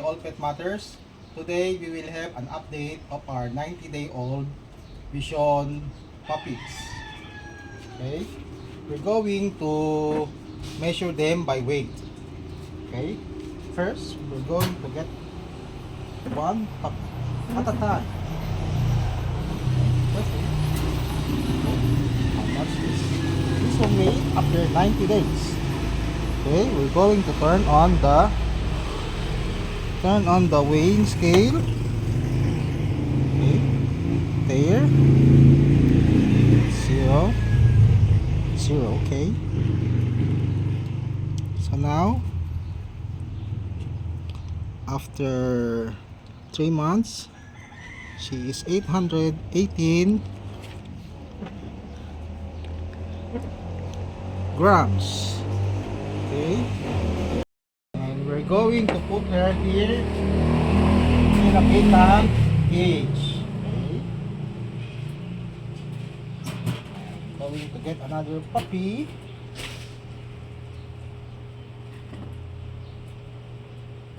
All Pet Matters. Today we will have an update of our 90-day-old Bichon puppies. Okay, we're going to measure them by weight. Okay, first we're going to get one puppy at a time. Okay. How much is this will weigh after 90 days? Okay, we're going to turn on the weighing scale. Okay, there, 0. Okay, so now after 3 months she is 818 grams. Okay, and we're going to put her here in a kitang cage. Okay, going to get another puppy.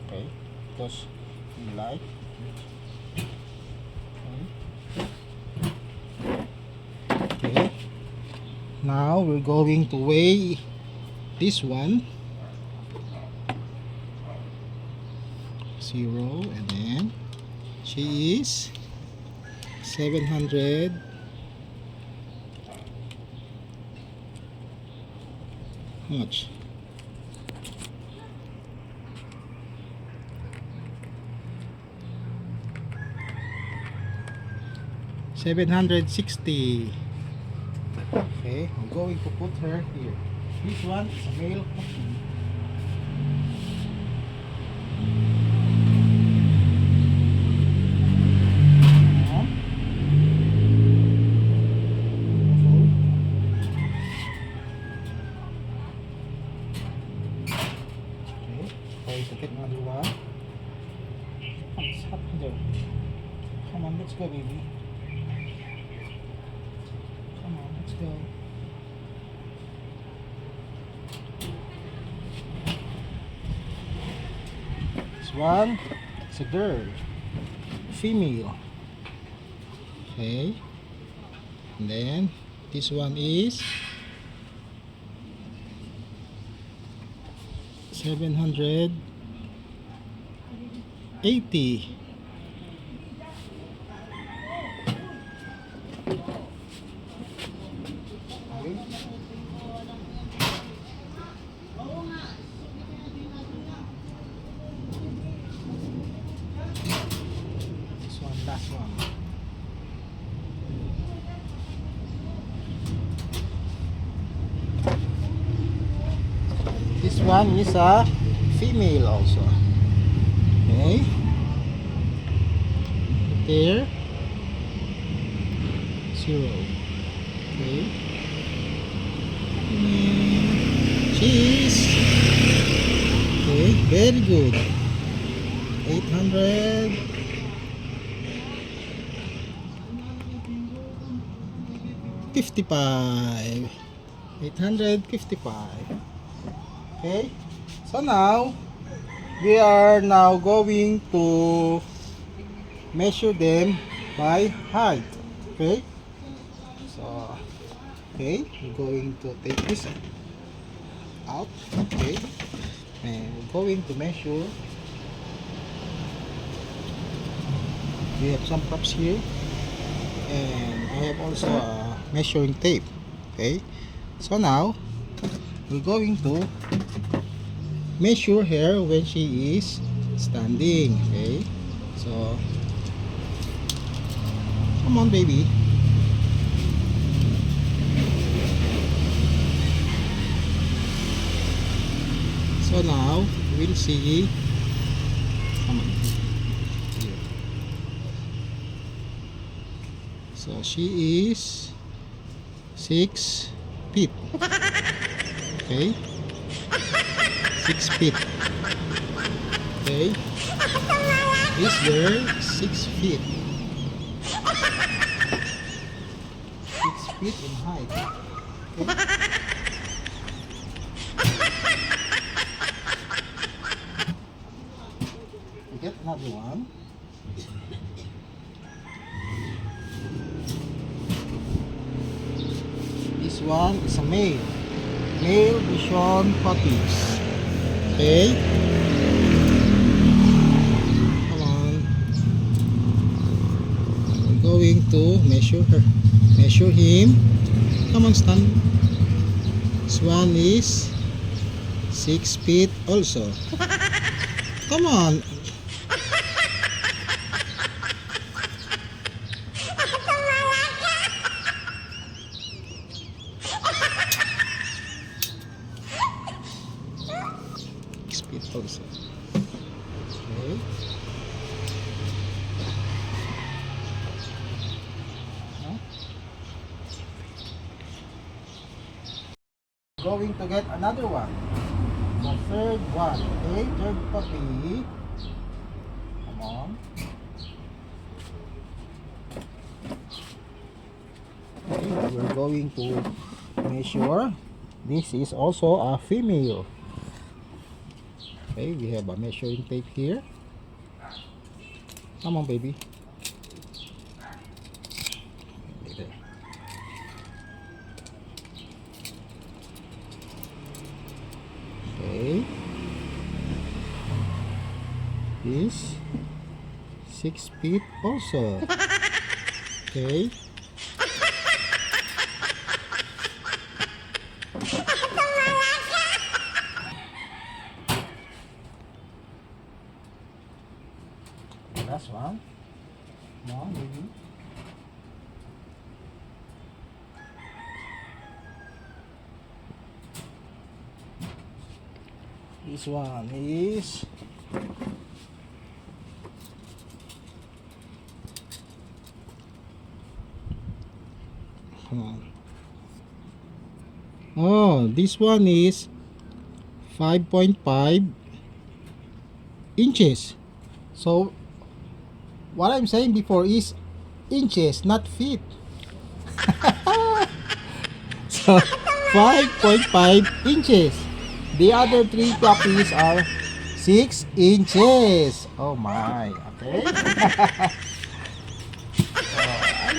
Okay, because we like. Okay, now we're going to weigh this one. 0, and then she is 700. How much? 760. Okay, I'm going to put her here. This one is a male puppy. To get another one. What's happened there? Come on, let's go, baby. Come on, let's go. This one, it's a girl, female. Okay, and then this one is 780. This one, last one. This one is a female also. Okay, there, 0. Okay, cheese. Okay, very good. 855. 855. Okay, so now we are now going to measure them by height. Okay, so okay, we're going to take this out. Okay, and we're going to measure. We have some props here, and I have also a measuring tape. Okay, so now we're going to measure her when she is standing. Okay, so come on, baby. So now we'll see. Come on. Here. So she is 6 feet. Okay, 6 feet. Okay, this girl 6 feet. 6 feet in height. Okay. to get another one. This one is a male Bichon puppies. Okay, come on. I'm going to measure him. Come on, stand. This one is 6 feet also. Come on. Speed also. Okay. Huh? Going to get another one. The third one. Okay, third puppy. Come on. Okay, we're going to measure. This is also a female. Okay, we have a measuring tape here. Come on, baby. There. Okay. This 6 feet also. Okay. Last one. Come on, baby. This one is come on. Oh, this one is 5.5 inches. So what I'm saying before is inches, not feet. So 5.5 inches. The other 3 puppies are 6 inches. Oh my. Okay. I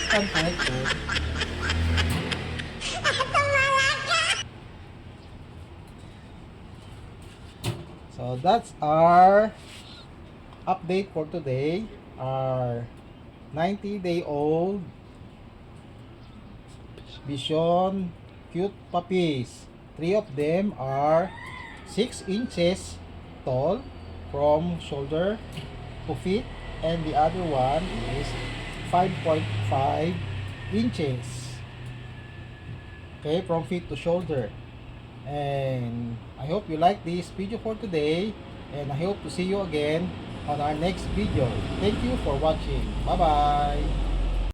stand corrected. So that's our update for today. Our 90-day-old Bichon cute puppies. 3 of them are 6 inches tall from shoulder to feet, and the other one is 5.5 inches, okay, from feet to shoulder. And I hope you like this video for today, and I hope to see you again on our next video. Thank you for watching. Bye bye.